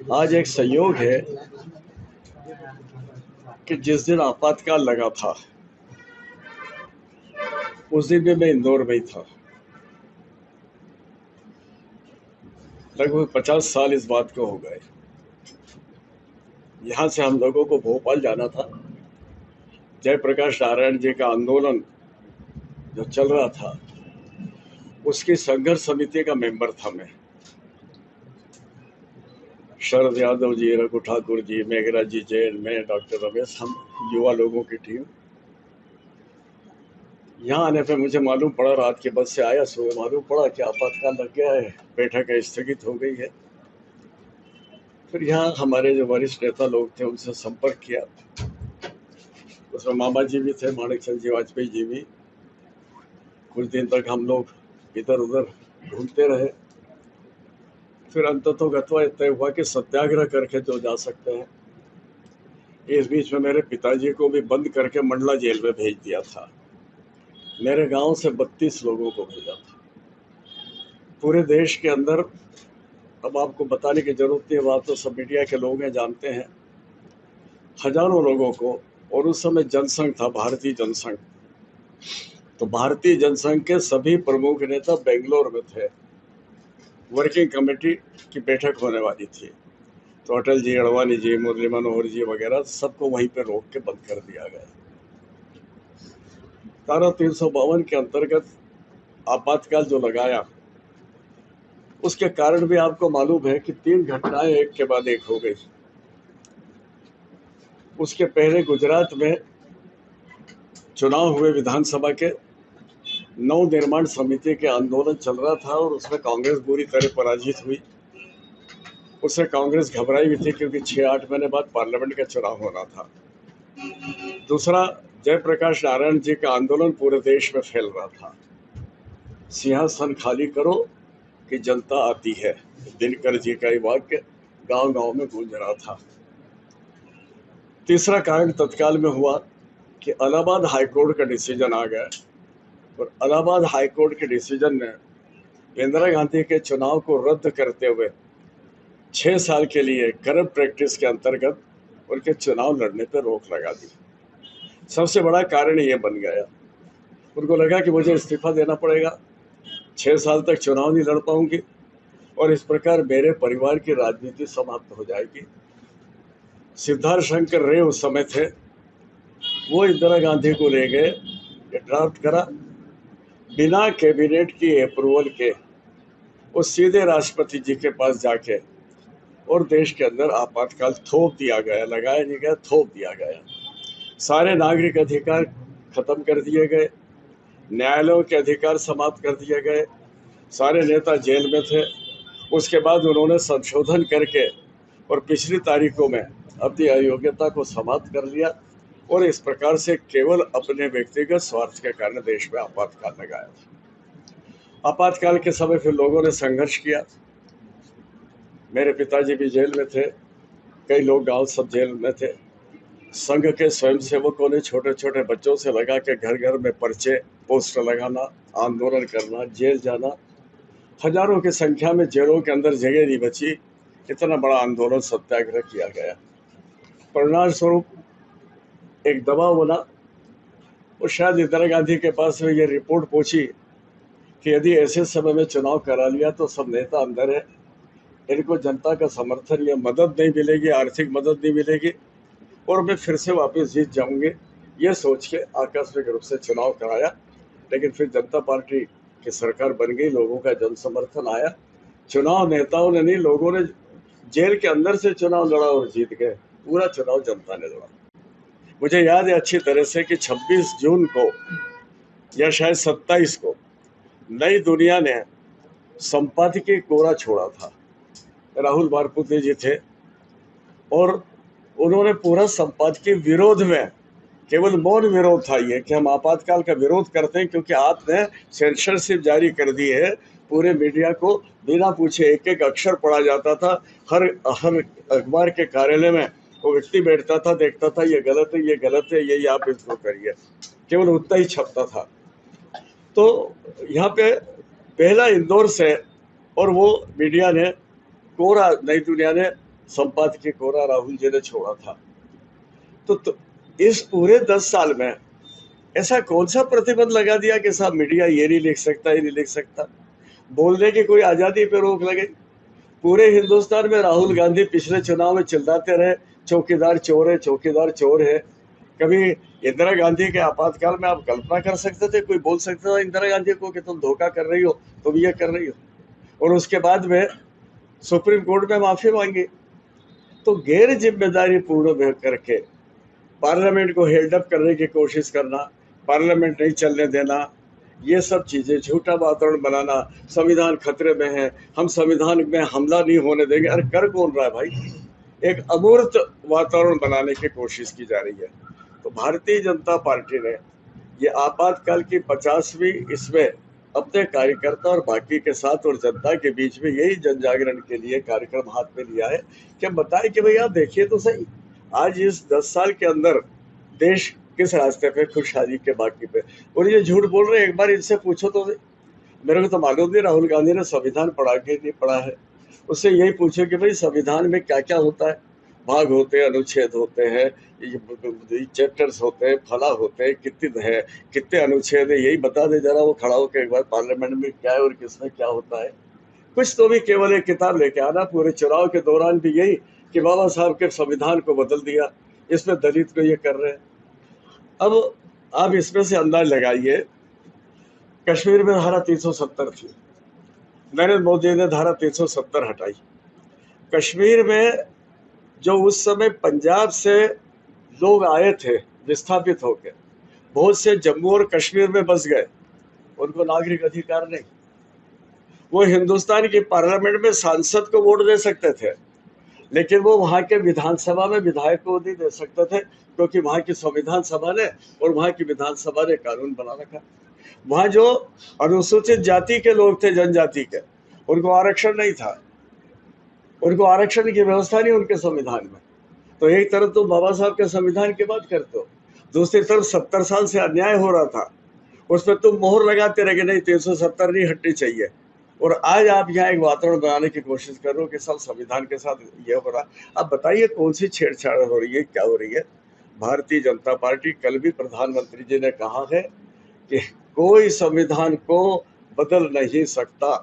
आज एक संयोग है कि जिस दिन आपातकाल लगा था उस दिन भी मैं इंदौर में ही था। लगभग 50 साल इस बात को हो गए। यहाँ से हम लोगों को भोपाल जाना था। जयप्रकाश नारायण जी का आंदोलन जो चल रहा था उसकी संघर्ष समिति का मेंबर था मैं। शरद यादव जी, रघु ठाकुर जी, मेघराज जी जैन, मैं, डॉक्टर रमेश, हम युवा लोगों की टीम। यहाँ आने पे मुझे मालूम पड़ा, रात के बस से आया, सुबह मालूम पड़ा कि आपातकाल लग गया है, बैठक स्थगित हो गई है। फिर यहाँ हमारे जो वरिष्ठ नेता लोग थे उनसे संपर्क किया। उसमें मामा जी भी थे, माणिकचंद जी वाजपेयी जी भी। कुछ दिन तक हम लोग इधर उधर ढूंढते रहे। फिर अंततोगत्वा तय हुआ कि सत्याग्रह करके जो जा सकते हैं। इस बीच में मेरे पिताजी को भी बंद करके मंडला जेल में भेज दिया था। मेरे गांव से 32 लोगों को भेजा था। पूरे देश के अंदर, अब आपको बताने की जरूरत नहीं है, बात तो सब मीडिया के लोग हैं, जानते हैं, हजारों लोगों को। और उस समय जनसंघ था, भारतीय जनसंघ। तो भारतीय जनसंघ के सभी प्रमुख नेता बेंगलोर में थे। वर्किंग कमेटी की बैठक होने वाली थी, तो अटल जी, अडवाणी जी, मुरली मनोहर जी वगैरह सबको वहीं पे रोक के बंद कर दिया गया। धारा 352 के अंतर्गत आपातकाल जो लगाया, उसके कारण भी आपको मालूम है कि 3 घटनाएं एक के बाद एक हो गई। उसके पहले गुजरात में चुनाव हुए विधानसभा के, नव निर्माण समिति के आंदोलन चल रहा था और उसमें कांग्रेस बुरी तरह पराजित हुई। उससे कांग्रेस घबराई हुई थी क्योंकि 6-8 महीने बाद पार्लियामेंट का चुनाव होना था। दूसरा, जयप्रकाश नारायण जी का आंदोलन पूरे देश में फैल रहा था। सिंहासन खाली करो कि जनता आती है, दिनकर जी का ये वाक्य गांव गांव में गूंज रहा था। तीसरा कारण तत्काल में हुआ कि इलाहाबाद हाईकोर्ट का डिसीजन आ गया और इलाहाबाद हाईकोर्ट के डिसीजन ने इंदिरा गांधी के चुनाव को रद्द करते हुए 6 साल के लिए करप्ट प्रैक्टिस के अंतर्गत उनके चुनाव लड़ने पर रोक लगा दी। सबसे बड़ा कारण ये बन गया। उनको लगा कि मुझे इस्तीफा देना पड़ेगा, 6 साल तक चुनाव नहीं लड़ पाऊंगी और इस प्रकार मेरे परिवार की राजनीति समाप्त हो जाएगी। सिद्धार्थ शंकर रे उस समय थे, वो इंदिरा गांधी को ले गए, ड्राफ्ट करा, बिना कैबिनेट की अप्रूवल के वो सीधे राष्ट्रपति जी के पास जाके और देश के अंदर आपातकाल थोप दिया गया। लगाया नहीं गया, थोप दिया गया। सारे नागरिक अधिकार खत्म कर दिए गए, न्यायालयों के अधिकार समाप्त कर दिए गए, सारे नेता जेल में थे। उसके बाद उन्होंने संशोधन करके और पिछली तारीखों में अपनी अयोग्यता को समाप्त कर लिया और इस प्रकार से केवल अपने व्यक्तिगत स्वार्थ के कारण देश में आपातकाल लगाया था। आपातकाल के समय फिर लोगों ने संघर्ष किया। मेरे पिताजी भी जेल में थे, कई लोग गांव सब जेल में थे। संघ के स्वयंसेवकों ने छोटे छोटे बच्चों से लगा के घर घर में पर्चे, पोस्टर लगाना, आंदोलन करना, जेल जाना। हजारों की संख्या में जेलों के अंदर जगह नहीं बची, इतना बड़ा आंदोलन सत्याग्रह किया गया। परिणाम स्वरूप एक दबाव बना और शायद इंदिरा गांधी के पास में ये रिपोर्ट पहुंची कि यदि ऐसे समय में चुनाव करा लिया तो सब नेता अंदर है, इनको जनता का समर्थन या मदद नहीं मिलेगी, आर्थिक मदद नहीं मिलेगी और मैं फिर से वापस जीत जाऊंगे। ये सोच के आकस्मिक रूप से चुनाव कराया, लेकिन फिर जनता पार्टी की सरकार बन गई, लोगों का जन समर्थन आया। चुनाव नेताओं ने नहीं, लोगों ने जेल के अंदर से चुनाव लड़ा और जीत गए। पूरा चुनाव जनता ने लड़ा। मुझे याद है अच्छी तरह से कि 26 जून को या शायद 27 को नई दुनिया ने संपादकीय कोरा छोड़ा था। राहुल बारपुते जी थे और उन्होंने पूरा संपादकीय विरोध में, केवल मौन विरोध था ये कि हम आपातकाल का विरोध करते हैं क्योंकि आपने सेंसरशिप जारी कर दी है। पूरे मीडिया को बिना पूछे एक एक अक्षर पढ़ा जाता था। हर अखबार के कार्यालय में वो व्यक्ति बैठता था, देखता था ये गलत है, ये गलत है, यही आप इसको करिए, केवल उतना ही छपता था। तो यहाँ पे पहला इंदौर से और वो मीडिया ने कोरा, नई दुनिया ने संपादकीय कोरा राहुल जी ने छोड़ा था। तो इस पूरे 10 साल में ऐसा कौन सा प्रतिबंध लगा दिया कि साहब मीडिया ये नहीं लिख सकता, ये नहीं लिख सकता, बोलने की कोई आजादी पे रोक लगे? पूरे हिंदुस्तान में राहुल गांधी पिछले चुनाव में चिल्लाते रहे चौकीदार चोर है, चौकीदार चोर है। कभी इंदिरा गांधी के आपातकाल में आप कल्पना कर सकते थे, कोई बोल सकता था इंदिरा गांधी को कि तुम धोखा कर रही हो, तुम ये कर रही हो? और उसके बाद में सुप्रीम कोर्ट में माफी मांगी। तो गैर जिम्मेदारी पूर्ण करके पार्लियामेंट को हेल्ड अप करने की कोशिश करना, पार्लियामेंट नहीं चलने देना, ये सब चीजें, झूठा वातावरण बनाना, संविधान खतरे में है, हम संविधान में हमला नहीं होने देंगे। अरे कर कौन रहा है भाई? एक अमूर्त वातावरण बनाने की कोशिश की जा रही है। तो भारतीय जनता पार्टी ने ये आपातकाल की 50वीं इसमें अपने कार्यकर्ता और बाकी के साथ और जनता के बीच में यही जन जागरण के लिए कार्यक्रम हाथ में लिया है कि हम बताएं कि भैया देखिए तो सही, आज इस 10 साल के अंदर देश किस रास्ते पे, खुशहाली के बाकी पे। और ये झूठ बोल रहे हैं, एक बार इनसे पूछो तो मेरे को तो मालूम नहीं राहुल गांधी ने संविधान पढ़ा के नहीं पढ़ा है। उससे यही पूछो कि भाई संविधान में क्या क्या होता है, भाग होते हैं, अनुच्छेद होते हैं, चैप्टर्स होते हैं, फला होते हैं, कितने अनुच्छेद है, यही बता दे जरा वो खड़ा होकर एक बार पार्लियामेंट में क्या है और किसमें क्या होता है। कुछ तो भी केवल एक किताब लेके आना। पूरे चुनाव के दौरान भी यही कि बाबा साहब के संविधान को बदल दिया, इसमें दलित को ये कर रहे हैं। अब आप इसमें से अंदाज लगाइए, कश्मीर में धारा 370 थी, नरेंद्र मोदी ने धारा 370 हटाई। कश्मीर में जो उस समय पंजाब से लोग आए थे विस्थापित होकर, बहुत से जम्मू और कश्मीर में बस गए, उनको नागरिक अधिकार नहीं। वो हिंदुस्तान की पार्लियामेंट में सांसद को वोट दे सकते थे, लेकिन वो वहां के विधानसभा में विधायक को नहीं दे सकते थे, क्योंकि वहां की संविधान सभा ने और वहां की विधानसभा ने कानून बना रखा। वहां जो अनुसूचित जाति के लोग थे, जनजाति के, उनको आरक्षण नहीं था, उनको आरक्षण की व्यवस्था नहीं उनके संविधान में। तो एक तरफ तो बाबा साहब के संविधान की बात करते हो, दूसरी तरफ 70 साल से अन्याय हो रहा था, उसमें तुम मोहर लगाते रहे नहीं 370 नहीं हटनी चाहिए। और आज आप यहाँ एक वातावरण बनाने की कोशिश कर रहे हो कि सब संविधान के साथ ये हो रहा। अब बताइए कौन सी छेड़छाड़ हो रही है, क्या हो रही है? भारतीय जनता पार्टी, कल भी प्रधानमंत्री जी ने कहा है कि कोई संविधान को बदल नहीं सकता।